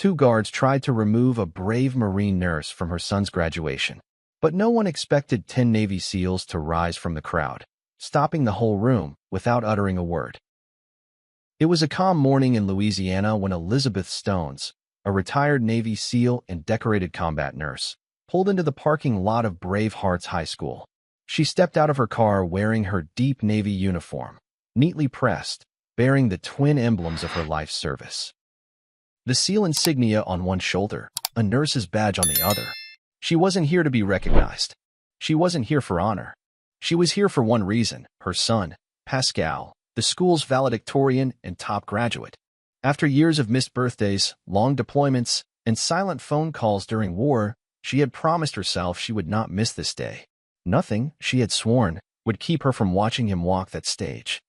Two guards tried to remove a brave Marine nurse from her son's graduation. But no one expected 10 Navy SEALs to rise from the crowd, stopping the whole room without uttering a word. It was a calm morning in Louisiana when Elizabeth Stones, a retired Navy SEAL and decorated combat nurse, pulled into the parking lot of Brave Hearts High School. She stepped out of her car wearing her deep Navy uniform, neatly pressed, bearing the twin emblems of her life's service. The SEAL insignia on one shoulder, a nurse's badge on the other. She wasn't here to be recognized. She wasn't here for honor. She was here for one reason: her son, Pascal, the school's valedictorian and top graduate. After years of missed birthdays, long deployments, and silent phone calls during war, she had promised herself she would not miss this day. Nothing, she had sworn, would keep her from watching him walk that stage.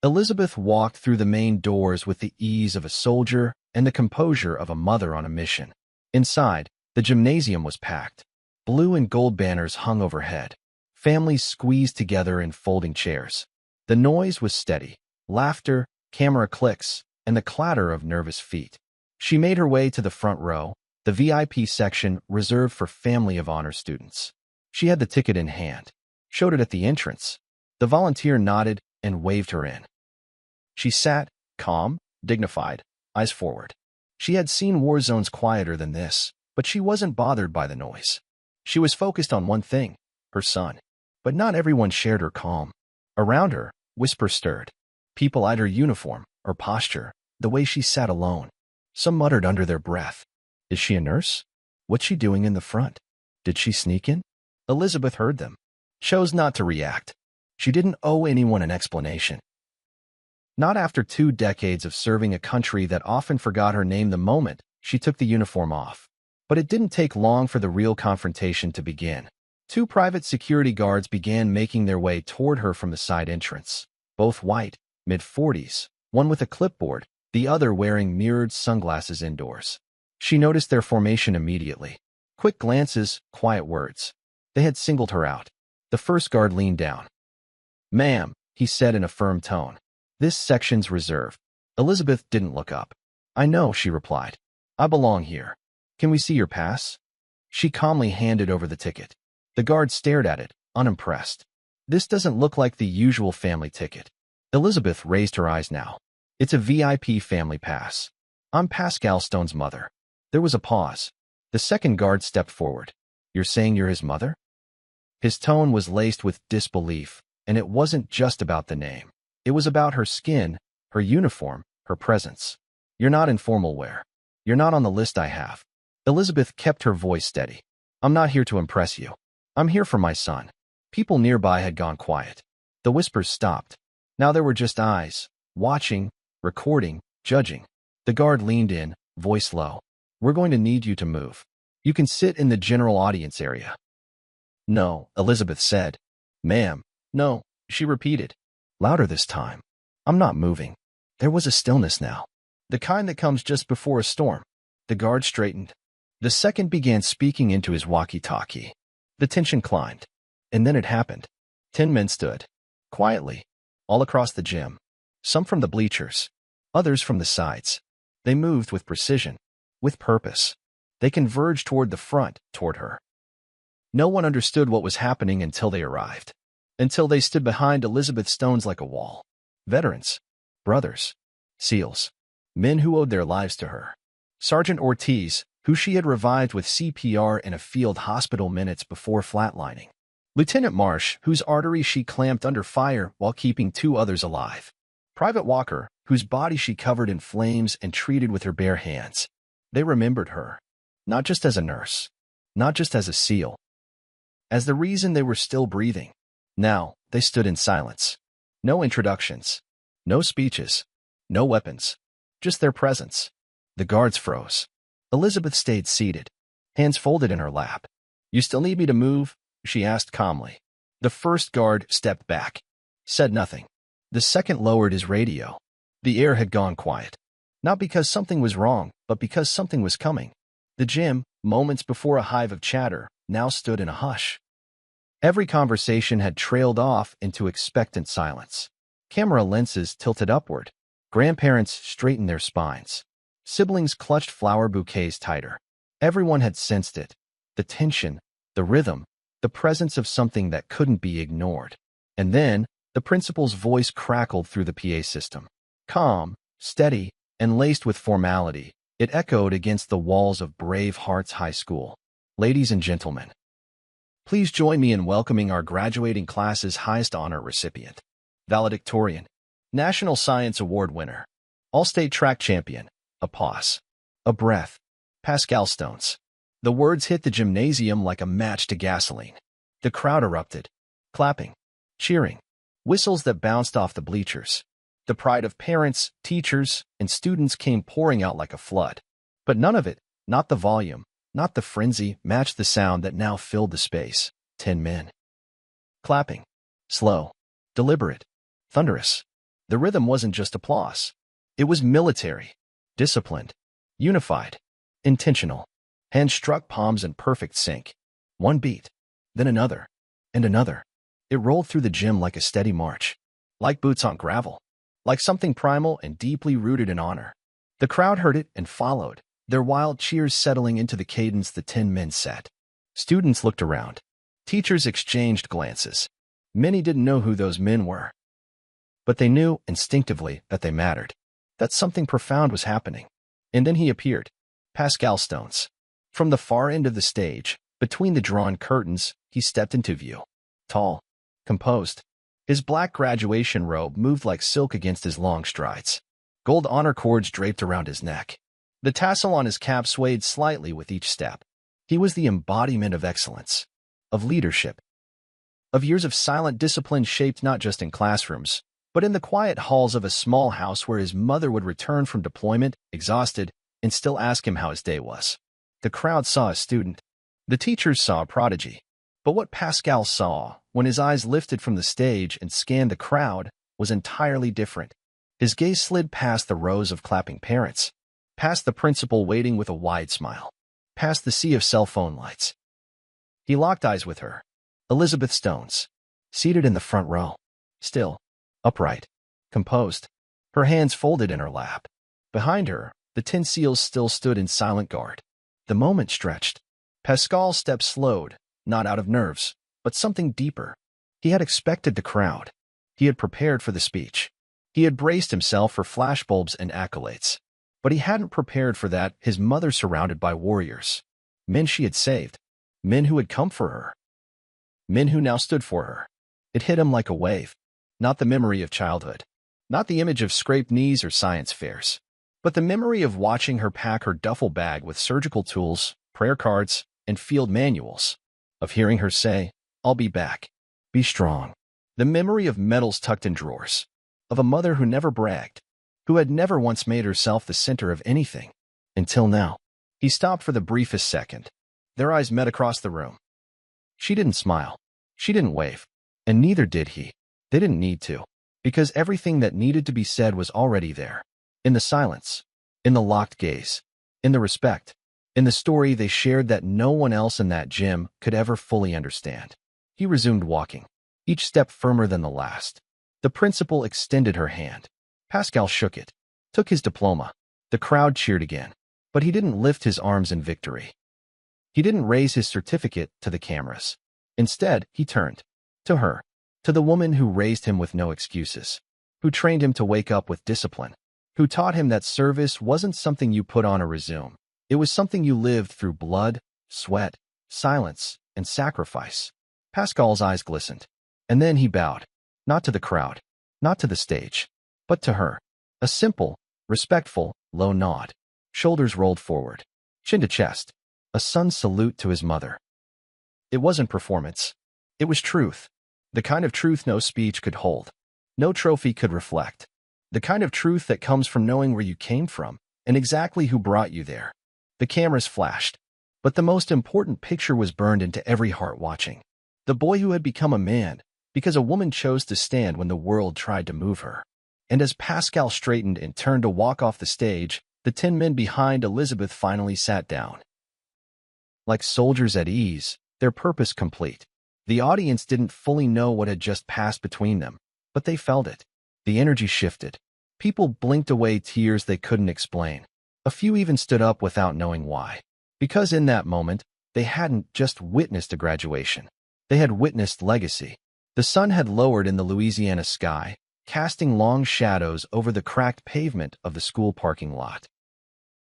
Elizabeth walked through the main doors with the ease of a soldier and the composure of a mother on a mission. Inside, the gymnasium was packed. Blue and gold banners hung overhead. Families squeezed together in folding chairs. The noise was steady: laughter, camera clicks, and the clatter of nervous feet. She made her way to the front row, the VIP section reserved for Family of Honor students. She had the ticket in hand, showed it at the entrance. The volunteer nodded and waved her in. She sat, calm, dignified, eyes forward. She had seen war zones quieter than this, but she wasn't bothered by the noise. She was focused on one thing: her son. But not everyone shared her calm. Around her, whispers stirred. People eyed her uniform, her posture, the way she sat alone. Some muttered under their breath, "Is she a nurse? What's she doing in the front? Did she sneak in?" Elizabeth heard them, chose not to react. She didn't owe anyone an explanation. Not after 2 decades of serving a country that often forgot her name the moment she took the uniform off. But it didn't take long for the real confrontation to begin. 2 private security guards began making their way toward her from the side entrance. Both white, mid-40s, one with a clipboard, the other wearing mirrored sunglasses indoors. She noticed their formation immediately. Quick glances, quiet words. They had singled her out. The first guard leaned down. "Ma'am," he said in a firm tone, "this section's reserved." Elizabeth didn't look up. "I know," she replied. "I belong here. Can we see your pass?" She calmly handed over the ticket. The guard stared at it, unimpressed. "This doesn't look like the usual family ticket." Elizabeth raised her eyes now. "It's a VIP family pass. I'm Pascal Stone's mother." There was a pause. The second guard stepped forward. "You're saying you're his mother?" His tone was laced with disbelief, and it wasn't just about the name. It was about her skin, her uniform, her presence. "You're not in formal wear. You're not on the list I have." Elizabeth kept her voice steady. "I'm not here to impress you. I'm here for my son." People nearby had gone quiet. The whispers stopped. Now there were just eyes, watching, recording, judging. The guard leaned in, voice low. "We're going to need you to move. You can sit in the general audience area." "No," Elizabeth said. "Ma'am, no," she repeated, louder this time. "I'm not moving." There was a stillness now, the kind that comes just before a storm. The guard straightened. The second began speaking into his walkie-talkie. The tension climbed. And then it happened. 10 men stood, quietly, all across the gym. Some from the bleachers, others from the sides. They moved with precision, with purpose. They converged toward the front, toward her. No one understood what was happening until they arrived. Until they stood behind Elizabeth Stone's like a wall. Veterans, brothers, SEALs, men who owed their lives to her. Sergeant Ortiz, who she had revived with CPR in a field hospital minutes before flatlining. Lieutenant Marsh, whose arteries she clamped under fire while keeping 2 others alive. Private Walker, whose body she covered in flames and treated with her bare hands. They remembered her, not just as a nurse, not just as a SEAL, as the reason they were still breathing. Now, they stood in silence. No introductions, no speeches, no weapons, just their presence. The guards froze. Elizabeth stayed seated, hands folded in her lap. "You still need me to move?" she asked calmly. The first guard stepped back, said nothing. The second lowered his radio. The air had gone quiet. Not because something was wrong, but because something was coming. The gym, moments before a hive of chatter, now stood in a hush. Every conversation had trailed off into expectant silence. Camera lenses tilted upward. Grandparents straightened their spines. Siblings clutched flower bouquets tighter. Everyone had sensed it. The tension, the rhythm, the presence of something that couldn't be ignored. And then, the principal's voice crackled through the PA system. Calm, steady, and laced with formality, it echoed against the walls of Brave Hearts High School. Ladies and gentlemen, please join me in welcoming our graduating class's highest honor recipient, valedictorian, National Science Award winner, All-State Track Champion, a pause, a breath, Pascal Stones. The words hit the gymnasium like a match to gasoline. The crowd erupted, clapping, cheering, whistles that bounced off the bleachers. The pride of parents, teachers, and students came pouring out like a flood. But none of it, not the volume, not the frenzy, matched the sound that now filled the space. 10 men. Clapping. Slow. Deliberate. Thunderous. The rhythm wasn't just applause. It was military. Disciplined. Unified. Intentional. Hands struck palms in perfect sync. One beat. Then another. And another. It rolled through the gym like a steady march. Like boots on gravel. Like something primal and deeply rooted in honor. The crowd heard it and followed, their wild cheers settling into the cadence the 10 men set. Students looked around. Teachers exchanged glances. Many didn't know who those men were. But they knew instinctively that they mattered, that something profound was happening. And then he appeared, Pascal Stones. From the far end of the stage, between the drawn curtains, he stepped into view. Tall, composed. His black graduation robe moved like silk against his long strides. Gold honor cords draped around his neck. The tassel on his cap swayed slightly with each step. He was the embodiment of excellence, of leadership, of years of silent discipline shaped not just in classrooms, but in the quiet halls of a small house where his mother would return from deployment, exhausted, and still ask him how his day was. The crowd saw a student. The teachers saw a prodigy. But what Pascal saw, when his eyes lifted from the stage and scanned the crowd, was entirely different. His gaze slid past the rows of clapping parents, past the principal waiting with a wide smile, past the sea of cell phone lights. He locked eyes with her, Elizabeth Stones, seated in the front row, still, upright, composed, her hands folded in her lap. Behind her, the 10 seals still stood in silent guard. The moment stretched. Pascal's steps slowed, not out of nerves, but something deeper. He had expected the crowd. He had prepared for the speech. He had braced himself for flashbulbs and accolades. But he hadn't prepared for that, his mother surrounded by warriors. Men she had saved. Men who had come for her. Men who now stood for her. It hit him like a wave. Not the memory of childhood. Not the image of scraped knees or science fairs. But the memory of watching her pack her duffel bag with surgical tools, prayer cards, and field manuals. Of hearing her say, "I'll be back. Be strong." The memory of medals tucked in drawers. Of a mother who never bragged. Who had never once made herself the center of anything. Until now. He stopped for the briefest second. Their eyes met across the room. She didn't smile. She didn't wave. And neither did he. They didn't need to. Because everything that needed to be said was already there. In the silence. In the locked gaze. In the respect. In the story they shared that no one else in that gym could ever fully understand. He resumed walking, each step firmer than the last. The principal extended her hand. Pascal shook it, took his diploma. The crowd cheered again, but he didn't lift his arms in victory. He didn't raise his certificate to the cameras. Instead, he turned to her, to the woman who raised him with no excuses, who trained him to wake up with discipline, who taught him that service wasn't something you put on a resume. It was something you lived through blood, sweat, silence, and sacrifice. Pascal's eyes glistened. And then he bowed, not to the crowd, not to the stage, but to her. A simple, respectful, low nod. Shoulders rolled forward, chin to chest. A son's salute to his mother. It wasn't performance. It was truth. The kind of truth no speech could hold. No trophy could reflect. The kind of truth that comes from knowing where you came from and exactly who brought you there. The cameras flashed, but the most important picture was burned into every heart watching. The boy who had become a man because a woman chose to stand when the world tried to move her. And as Pascal straightened and turned to walk off the stage, the 10 men behind Elizabeth finally sat down. Like soldiers at ease, their purpose complete. The audience didn't fully know what had just passed between them, but they felt it. The energy shifted. People blinked away tears they couldn't explain. A few even stood up without knowing why. Because in that moment, they hadn't just witnessed a graduation. They had witnessed legacy. The sun had lowered in the Louisiana sky, casting long shadows over the cracked pavement of the school parking lot.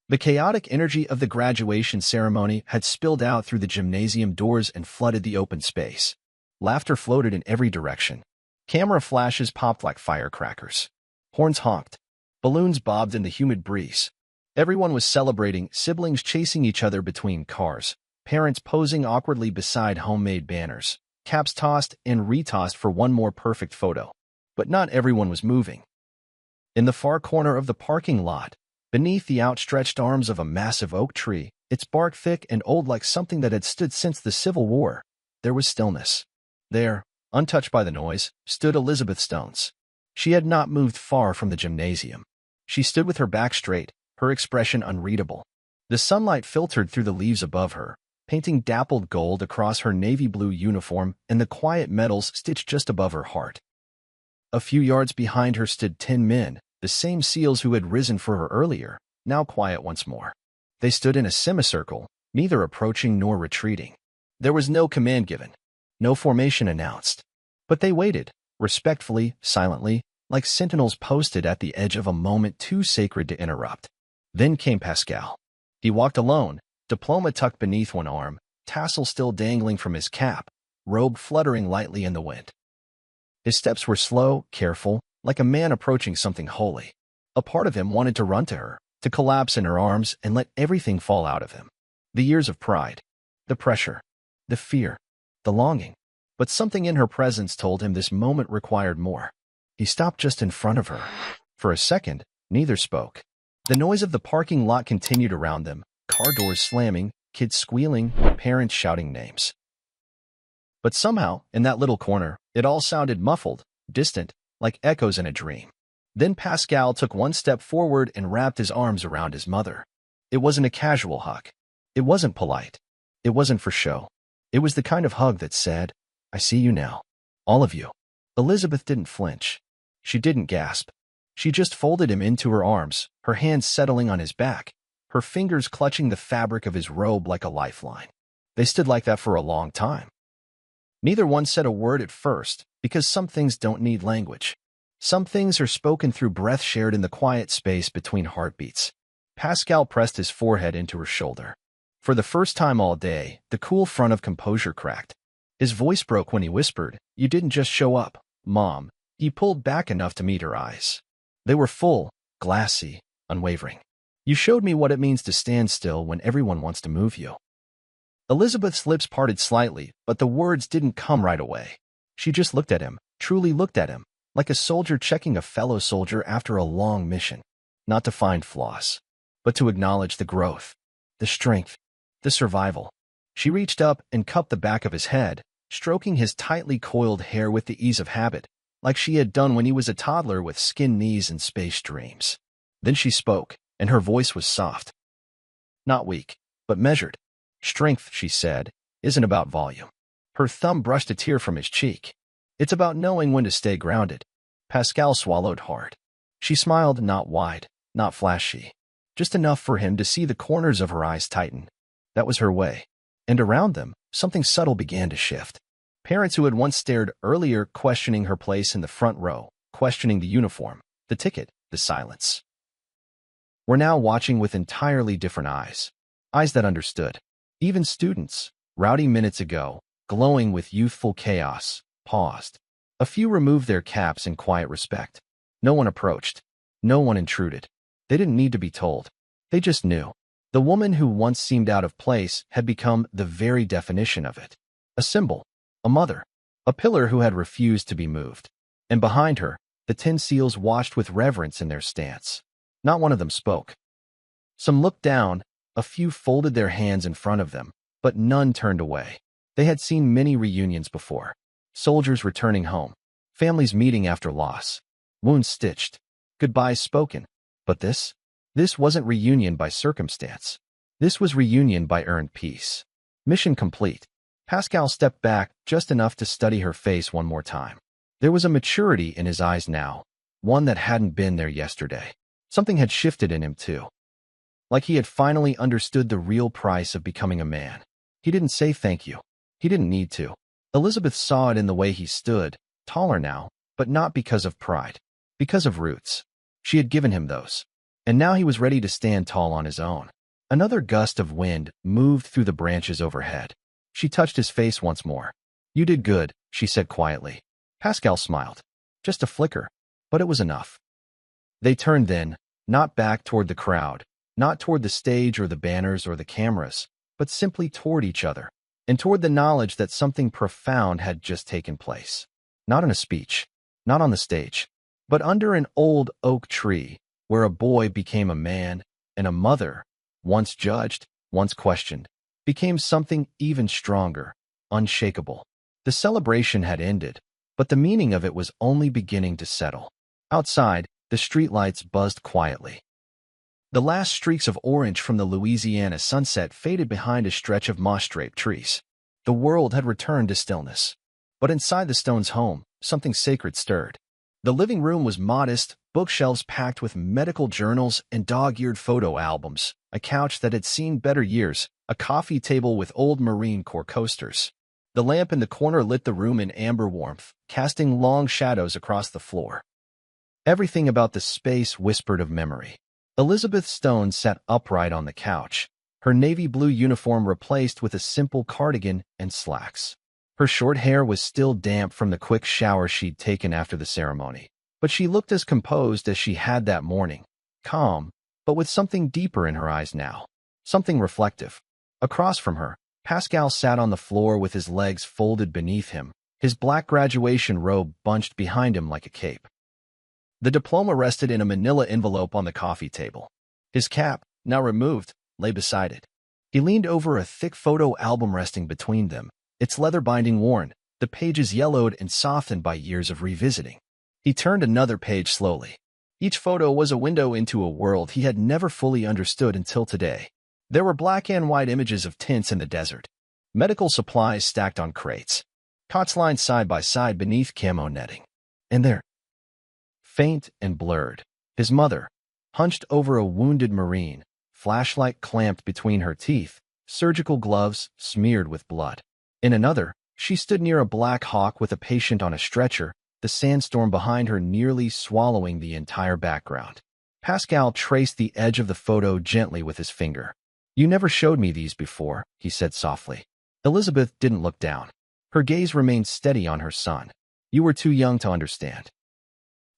The chaotic energy of the graduation ceremony had spilled out through the gymnasium doors and flooded the open space. Laughter floated in every direction. Camera flashes popped like firecrackers. Horns honked. Balloons bobbed in the humid breeze. Everyone was celebrating, siblings chasing each other between cars, parents posing awkwardly beside homemade banners, caps tossed and retossed for one more perfect photo. But not everyone was moving. In the far corner of the parking lot, beneath the outstretched arms of a massive oak tree, its bark thick and old like something that had stood since the Civil War, there was stillness. There, untouched by the noise, stood Elizabeth Stones. She had not moved far from the gymnasium. She stood with her back straight, her expression unreadable. The sunlight filtered through the leaves above her, painting dappled gold across her navy blue uniform and the quiet metals stitched just above her heart. A few yards behind her stood 10 men, the same SEALs who had risen for her earlier, now quiet once more. They stood in a semicircle, neither approaching nor retreating. There was no command given, no formation announced. But they waited, respectfully, silently, like sentinels posted at the edge of a moment too sacred to interrupt. Then came Pascal. He walked alone, diploma tucked beneath one arm, tassel still dangling from his cap, robe fluttering lightly in the wind. His steps were slow, careful, like a man approaching something holy. A part of him wanted to run to her, to collapse in her arms and let everything fall out of him. The years of pride, the pressure, the fear, the longing. But something in her presence told him this moment required more. He stopped just in front of her. For a second, neither spoke. The noise of the parking lot continued around them, car doors slamming, kids squealing, parents shouting names. But somehow, in that little corner, it all sounded muffled, distant, like echoes in a dream. Then Pascal took one step forward and wrapped his arms around his mother. It wasn't a casual hug. It wasn't polite. It wasn't for show. It was the kind of hug that said, "I see you now. All of you." Elizabeth didn't flinch. She didn't gasp. She just folded him into her arms, her hands settling on his back, her fingers clutching the fabric of his robe like a lifeline. They stood like that for a long time. Neither one said a word at first, because some things don't need language. Some things are spoken through breath shared in the quiet space between heartbeats. Pascal pressed his forehead into her shoulder. For the first time all day, the cool front of composure cracked. His voice broke when he whispered, "You didn't just show up, Mom." He pulled back enough to meet her eyes. They were full, glassy, unwavering. "You showed me what it means to stand still when everyone wants to move you." Elizabeth's lips parted slightly, but the words didn't come right away. She just looked at him, truly looked at him, like a soldier checking a fellow soldier after a long mission. Not to find flaws, but to acknowledge the growth, the strength, the survival. She reached up and cupped the back of his head, stroking his tightly coiled hair with the ease of habit, like she had done when he was a toddler with skin knees and space dreams. Then she spoke, and her voice was soft. Not weak, but measured. "Strength," she said, "isn't about volume." Her thumb brushed a tear from his cheek. "It's about knowing when to stay grounded." Pascal swallowed hard. She smiled, not wide, not flashy, just enough for him to see the corners of her eyes tighten. That was her way. And around them, something subtle began to shift. Parents who had once stared earlier, questioning her place in the front row, questioning the uniform, the ticket, the silence, were now watching with entirely different eyes. Eyes that understood. Even students, rowdy minutes ago, glowing with youthful chaos, paused. A few removed their caps in quiet respect. No one approached. No one intruded. They didn't need to be told. They just knew. The woman who once seemed out of place had become the very definition of it. A symbol, a mother, a pillar who had refused to be moved. And behind her, the 10 SEALs watched with reverence in their stance. Not one of them spoke. Some looked down, a few folded their hands in front of them, but none turned away. They had seen many reunions before. Soldiers returning home, families meeting after loss, wounds stitched, goodbyes spoken. But this wasn't reunion by circumstance. This was reunion by earned peace. Mission complete. Pascal stepped back just enough to study her face one more time. There was a maturity in his eyes now, one that hadn't been there yesterday. Something had shifted in him too. like he had finally understood the real price of becoming a man. He didn't say thank you. He didn't need to. Elizabeth saw it in the way he stood, taller now, but not because of pride. Because of roots. She had given him those. And now he was ready to stand tall on his own. Another gust of wind moved through the branches overhead. She touched his face once more. "You did good," she said quietly. Pascal smiled. Just a flicker, but it was enough. They turned then, not back toward the crowd, not toward the stage or the banners or the cameras, but simply toward each other, and toward the knowledge that something profound had just taken place. Not in a speech, not on the stage, but under an old oak tree, where a boy became a man, and a mother, once judged, once questioned, became something even stronger, unshakable. The celebration had ended, but the meaning of it was only beginning to settle. Outside, the streetlights buzzed quietly. The last streaks of orange from the Louisiana sunset faded behind a stretch of moss-draped trees. The world had returned to stillness. But inside the Stones' home, something sacred stirred. The living room was modest, bookshelves packed with medical journals and dog-eared photo albums, a couch that had seen better years, a coffee table with old Marine Corps coasters. The lamp in the corner lit the room in amber warmth, casting long shadows across the floor. Everything about the space whispered of memory. Elizabeth Stone sat upright on the couch, her navy blue uniform replaced with a simple cardigan and slacks. Her short hair was still damp from the quick shower she'd taken after the ceremony, but she looked as composed as she had that morning, calm, but with something deeper in her eyes now, something reflective. Across from her, Pascal sat on the floor with his legs folded beneath him, his black graduation robe bunched behind him like a cape. The diploma rested in a manila envelope on the coffee table. His cap, now removed, lay beside it. He leaned over a thick photo album resting between them, its leather binding worn, the pages yellowed and softened by years of revisiting. He turned another page slowly. Each photo was a window into a world he had never fully understood until today. There were black and white images of tents in the desert, medical supplies stacked on crates, cots lined side by side beneath camo netting. And there, faint and blurred, his mother, hunched over a wounded Marine, flashlight clamped between her teeth, surgical gloves smeared with blood. In another, she stood near a Black Hawk with a patient on a stretcher, the sandstorm behind her nearly swallowing the entire background. Pascal traced the edge of the photo gently with his finger. "You never showed me these before," he said softly. Elizabeth didn't look down. Her gaze remained steady on her son. "You were too young to understand."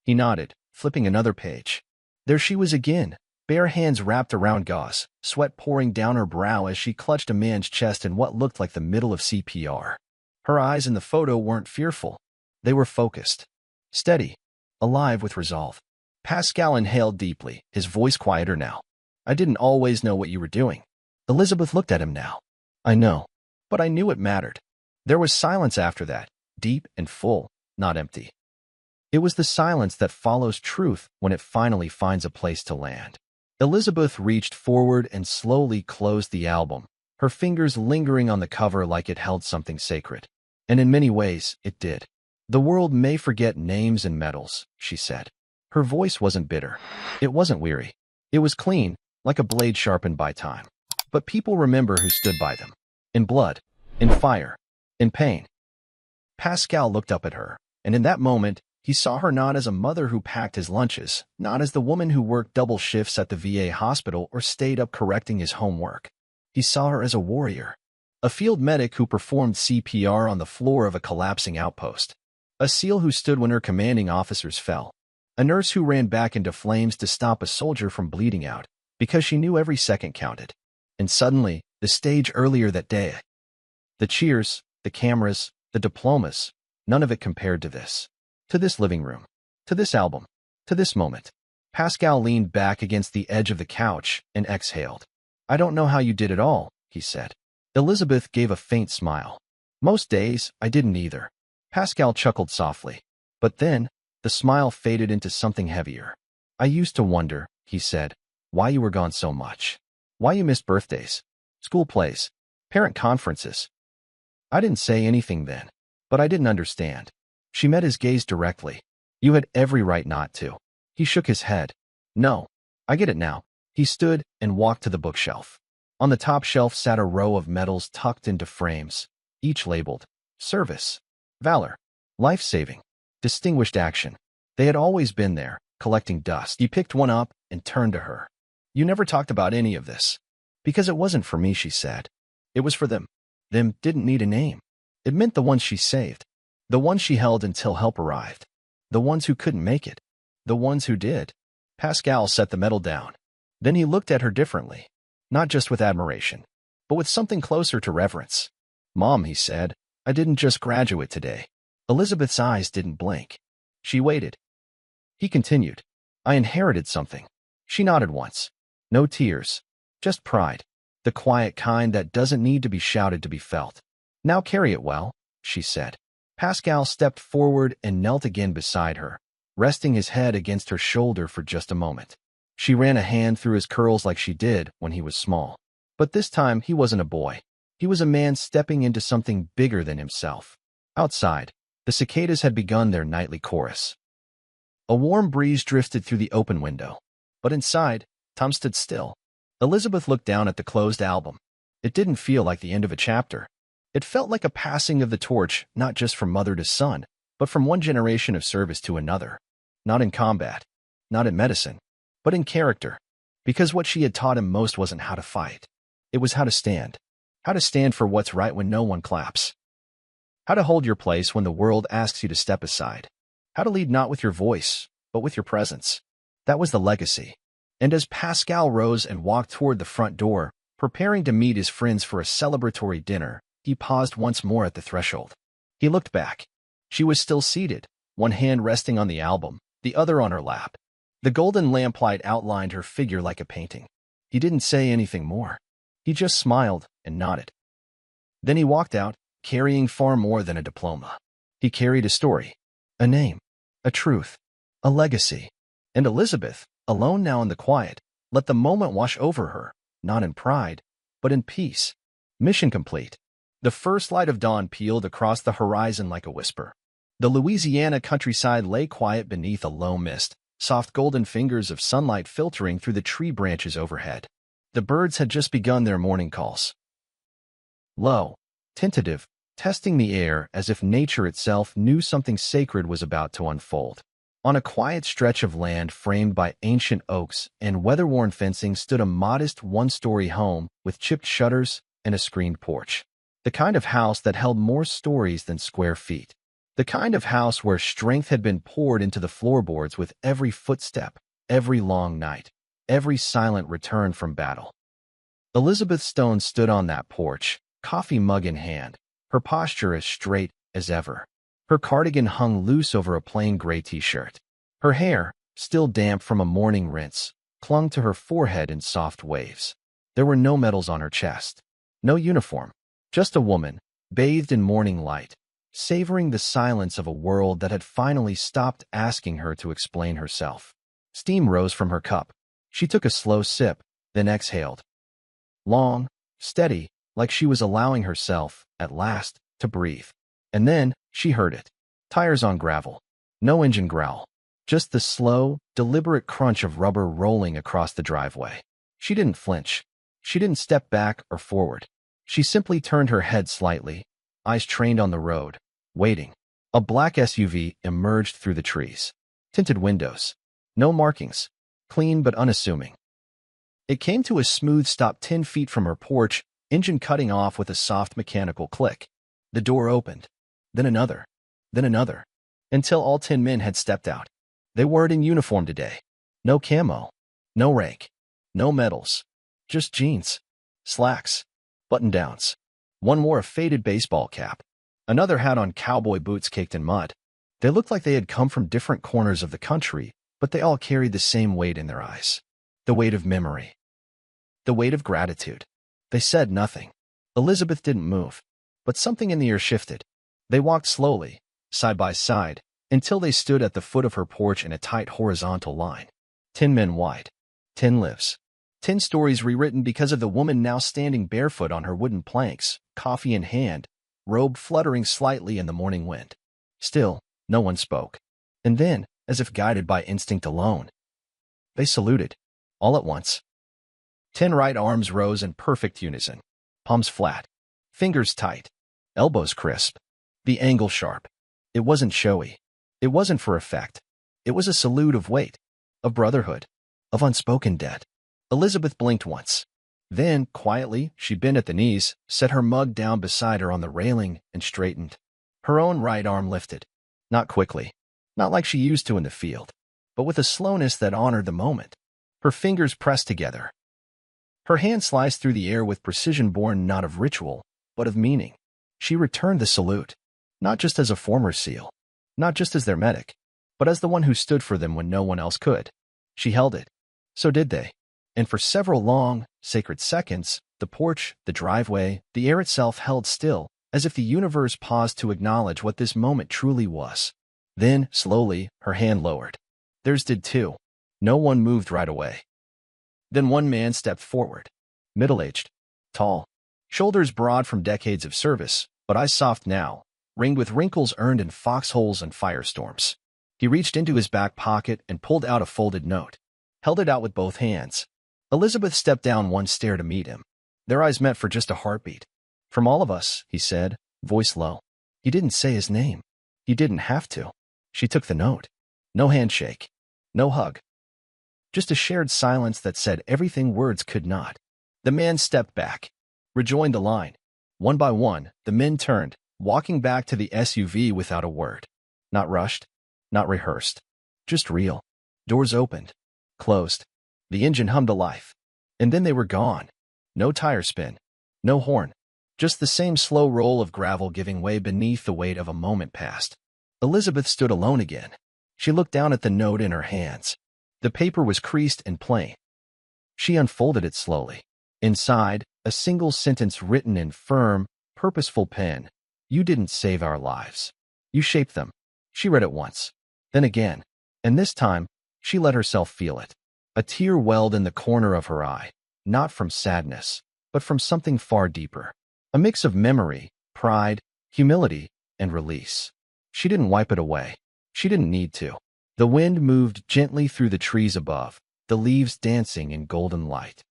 He nodded, flipping another page. There she was again, bare hands wrapped around gauze, sweat pouring down her brow as she clutched a man's chest in what looked like the middle of CPR. Her eyes in the photo weren't fearful. They were focused, steady, alive with resolve. Pascal inhaled deeply, his voice quieter now. "I didn't always know what you were doing." Elizabeth looked at him now. "I know, but I knew it mattered." There was silence after that, deep and full, not empty. It was the silence that follows truth when it finally finds a place to land. Elizabeth reached forward and slowly closed the album, her fingers lingering on the cover like it held something sacred. And in many ways, it did. "The world may forget names and medals," she said. Her voice wasn't bitter. It wasn't weary. It was clean, like a blade sharpened by time. But people remember who stood by them. In blood, in fire, in pain. Pascal looked up at her, and in that moment, he saw her not as a mother who packed his lunches, not as the woman who worked double shifts at the VA hospital or stayed up correcting his homework. He saw her as a warrior, a field medic who performed CPR on the floor of a collapsing outpost, a SEAL who stood when her commanding officers fell, a nurse who ran back into flames to stop a soldier from bleeding out, because she knew every second counted. And suddenly, the stage earlier that day, the cheers, the cameras, the diplomas, none of it compared to this. To this living room, to this album, to this moment. Pascal leaned back against the edge of the couch and exhaled. "I don't know how you did it all," he said. Elizabeth gave a faint smile. "Most days, I didn't either." Pascal chuckled softly. But then, the smile faded into something heavier. "I used to wonder," he said, "why you were gone so much. Why you missed birthdays, school plays, parent conferences." I didn't say anything then, but I didn't understand. She met his gaze directly. "You had every right not to." He shook his head. "No, I get it now. He stood and walked to the bookshelf. On the top shelf sat a row of medals tucked into frames, each labeled Service, Valor, Life-Saving, Distinguished Action. They had always been there, collecting dust. He picked one up and turned to her. "You never talked about any of this." "Because it wasn't for me," she said. "It was for them." Them didn't need a name. It meant the ones she saved, the ones she held until help arrived, the ones who couldn't make it, the ones who did. Pascal set the medal down. Then he looked at her differently, not just with admiration, but with something closer to reverence. "Mom," he said, "I didn't just graduate today." Elizabeth's eyes didn't blink. She waited. He continued, "I inherited something." She nodded once. No tears, just pride. The quiet kind that doesn't need to be shouted to be felt. "Now carry it well," she said. Pascal stepped forward and knelt again beside her, resting his head against her shoulder for just a moment. She ran a hand through his curls like she did when he was small. But this time he wasn't a boy. He was a man stepping into something bigger than himself. Outside, the cicadas had begun their nightly chorus. A warm breeze drifted through the open window. But inside, Tom stood still. Elizabeth looked down at the closed album. It didn't feel like the end of a chapter. It felt like a passing of the torch, not just from mother to son, but from one generation of service to another. Not in combat, not in medicine, but in character. Because what she had taught him most wasn't how to fight. It was how to stand. How to stand for what's right when no one claps. How to hold your place when the world asks you to step aside. How to lead not with your voice, but with your presence. That was the legacy. And as Pascal rose and walked toward the front door, preparing to meet his friends for a celebratory dinner, he paused once more at the threshold. He looked back. She was still seated, one hand resting on the album, the other on her lap. The golden lamplight outlined her figure like a painting. He didn't say anything more. He just smiled and nodded. Then he walked out, carrying far more than a diploma. He carried a story, a name, a truth, a legacy. And Elizabeth, alone now in the quiet, let the moment wash over her, not in pride, but in peace. Mission complete. The first light of dawn peeled across the horizon like a whisper. The Louisiana countryside lay quiet beneath a low mist, soft golden fingers of sunlight filtering through the tree branches overhead. The birds had just begun their morning calls. Low, tentative, testing the air as if nature itself knew something sacred was about to unfold. On a quiet stretch of land framed by ancient oaks and weather-worn fencing stood a modest one-story home with chipped shutters and a screened porch. The kind of house that held more stories than square feet. The kind of house where strength had been poured into the floorboards with every footstep, every long night, every silent return from battle. Elizabeth Stone stood on that porch, coffee mug in hand, her posture as straight as ever. Her cardigan hung loose over a plain gray t-shirt. Her hair, still damp from a morning rinse, clung to her forehead in soft waves. There were no medals on her chest, no uniform, just a woman, bathed in morning light, savoring the silence of a world that had finally stopped asking her to explain herself. Steam rose from her cup. She took a slow sip, then exhaled. Long, steady, like she was allowing herself, at last, to breathe. And then, she heard it. Tires on gravel. No engine growl. Just the slow, deliberate crunch of rubber rolling across the driveway. She didn't flinch. She didn't step back or forward. She simply turned her head slightly, eyes trained on the road, waiting. A black SUV emerged through the trees. Tinted windows. No markings. Clean but unassuming. It came to a smooth stop 10 feet from her porch, engine cutting off with a soft mechanical click. The door opened. Then another. Then another. Until all 10 men had stepped out. They weren't in uniform today. No camo. No rank. No medals. Just jeans. Slacks. Button-downs. One wore a faded baseball cap. Another had on cowboy boots caked in mud. They looked like they had come from different corners of the country, but they all carried the same weight in their eyes. The weight of memory. The weight of gratitude. They said nothing. Elizabeth didn't move. But something in the air shifted. They walked slowly, side by side, until they stood at the foot of her porch in a tight horizontal line. 10 men wide. 10 lives. 10 stories rewritten because of the woman now standing barefoot on her wooden planks, coffee in hand, robe fluttering slightly in the morning wind. Still, no one spoke. And then, as if guided by instinct alone, they saluted, all at once. 10 right arms rose in perfect unison. Palms flat. Fingers tight. Elbows crisp. The angle sharp. It wasn't showy. It wasn't for effect. It was a salute of weight, of brotherhood, of unspoken debt. Elizabeth blinked once. Then, quietly, she bent at the knees, set her mug down beside her on the railing, and straightened. Her own right arm lifted. Not quickly. Not like she used to in the field, but with a slowness that honored the moment. Her fingers pressed together. Her hand sliced through the air with precision born not of ritual, but of meaning. She returned the salute, not just as a former SEAL, not just as their medic, but as the one who stood for them when no one else could. She held it. So did they. And for several long, sacred seconds, the porch, the driveway, the air itself held still, as if the universe paused to acknowledge what this moment truly was. Then, slowly, her hand lowered. Theirs did too. No one moved right away. Then one man stepped forward. Middle-aged. Tall. Shoulders broad from decades of service, but eyes soft now, ringed with wrinkles earned in foxholes and firestorms. He reached into his back pocket and pulled out a folded note. Held it out with both hands. Elizabeth stepped down one stair to meet him. Their eyes met for just a heartbeat. From all of us, he said, voice low. He didn't say his name. He didn't have to. She took the note. No handshake. No hug. Just a shared silence that said everything words could not. The man stepped back. Rejoined the line. One by one, the men turned, walking back to the SUV without a word. Not rushed. Not rehearsed. Just real. Doors opened. Closed. The engine hummed a life. And then they were gone. No tire spin. No horn. Just the same slow roll of gravel giving way beneath the weight of a moment past. Elizabeth stood alone again. She looked down at the note in her hands. The paper was creased and plain. She unfolded it slowly. Inside, a single sentence written in firm, purposeful pen. You didn't save our lives. You shaped them. She read it once. Then again. And this time, she let herself feel it. A tear welled in the corner of her eye, not from sadness, but from something far deeper. A mix of memory, pride, humility, and release. She didn't wipe it away. She didn't need to. The wind moved gently through the trees above, the leaves dancing in golden light.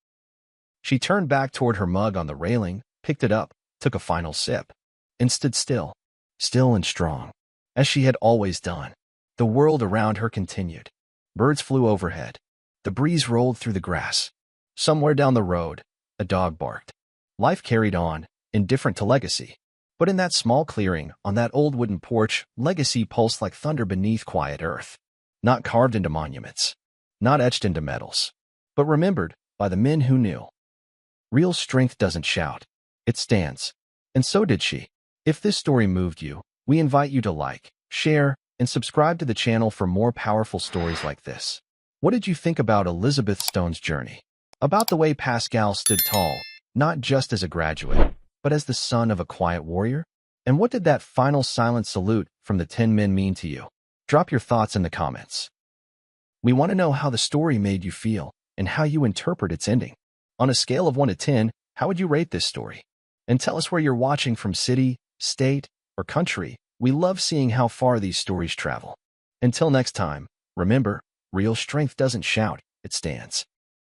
She turned back toward her mug on the railing, picked it up, took a final sip, and stood still, still and strong, as she had always done. The world around her continued. Birds flew overhead. The breeze rolled through the grass. Somewhere down the road, a dog barked. Life carried on, indifferent to legacy. But in that small clearing, on that old wooden porch, legacy pulsed like thunder beneath quiet earth. Not carved into monuments. Not etched into metals. But remembered by the men who knew. Real strength doesn't shout. It stands. And so did she. If this story moved you, we invite you to like, share, and subscribe to the channel for more powerful stories like this. What did you think about Elizabeth Stone's journey? About the way Pascal stood tall, not just as a graduate, but as the son of a quiet warrior? And what did that final silent salute from the 10 men mean to you? Drop your thoughts in the comments. We want to know how the story made you feel and how you interpret its ending. On a scale of 1 to 10, how would you rate this story? And tell us where you're watching from, city, state, or country. We love seeing how far these stories travel. Until next time, remember, real strength doesn't shout, it stands.